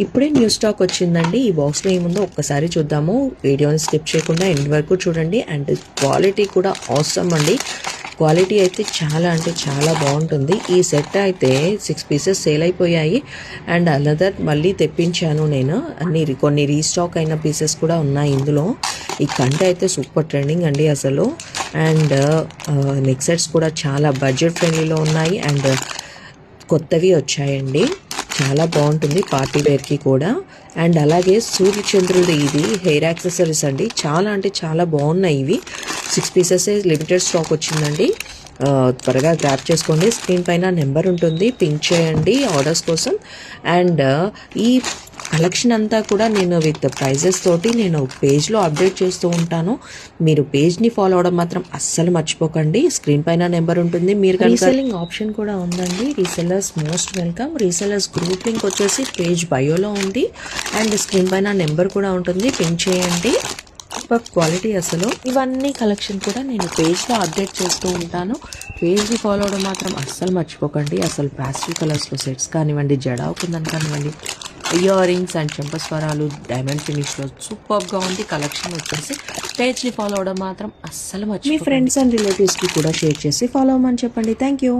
ఇప్పుడే new stock వచ్చిందండి. ఈ బాక్స్లో ఏముందో ఒక్కసారి చూద్దాము. వీడియోని స్కిప్ చేయకుండా ఎండ్ వరకు చూడండి. అండ్ క్వాలిటీ కూడా అవసరం అండి. క్వాలిటీ అయితే చాలా అంటే చాలా బాగుంటుంది. ఈ సెట్ అయితే 6 పీసెస్ సేల్ అయిపోయాయి. అండ్ అనదర్ మళ్ళీ తెప్పించాను నేను. కొన్ని రీస్టాక్ అయిన పీసెస్ కూడా ఉన్నాయి ఇందులో. ఈ కంట అయితే సూపర్ ట్రెండింగ్ అండి అసలు. అండ్ నెక్ సెట్స్ కూడా చాలా బడ్జెట్ ఫ్రెండ్లీలో ఉన్నాయి. అండ్ కొత్తవి వచ్చాయండి. చాలా బాగుంటుంది పార్టీ వేర్కి కూడా. అండ్ అలాగే సూర్యచంద్రుడి ఇది హెయిర్ యాక్సెసరీస్ అండి. చాలా అంటే చాలా బాగున్నాయి ఇవి. 6 పీసెస్ లిమిటెడ్ స్టాక్ వచ్చిందండి. త్వరగా గ్రాప్ చేసుకోండి. స్క్రీన్ పైన నెంబర్ ఉంటుంది, పింక్ చేయండి ఆర్డర్స్ కోసం. అండ్ ఈ కలెక్షన్ అంతా కూడా నేను విత్ ప్రైజెస్ తోటి నేను పేజ్లో అప్డేట్ చేస్తూ ఉంటాను. మీరు పేజ్ని ఫాలో అవడం మాత్రం అస్సలు మర్చిపోకండి. స్క్రీన్ పైన నెంబర్ ఉంటుంది. మీరు రీసెల్లింగ్ ఆప్షన్ కూడా ఉందండి. Resellers most welcome. Resellers group link వచ్చేసి పేజ్ బయోలో ఉంది. అండ్ స్క్రీన్ పైన నెంబర్ కూడా ఉంటుంది, పింక్ చేయండి. సూపర్ క్వాలిటీ అసలు. ఇవన్నీ కలెక్షన్ కూడా నేను పేజ్లో అప్డేట్ చేస్తూ ఉంటాను. పేజ్ని ఫాలో అవడం మాత్రం అస్సలు మర్చిపోకండి. అసలు ప్యాస్టల్ కలర్స్లో సెట్స్ కానివ్వండి, జడా కుందని కానివ్వండి, ఇయర్ రింగ్స్ అండ్ చెంపస్వరాలు డైమండ్ ఫినిష్లో సూపర్గా ఉంది కలెక్షన్ వచ్చేసి. పేజ్ని ఫాలో అవడం మాత్రం అస్సలు మర్చిపోకండి. మీ ఫ్రెండ్స్ అండ్ రిలేటివ్స్కి కూడా షేర్ చేసి ఫాలో అవ్వమని చెప్పండి. Thank you.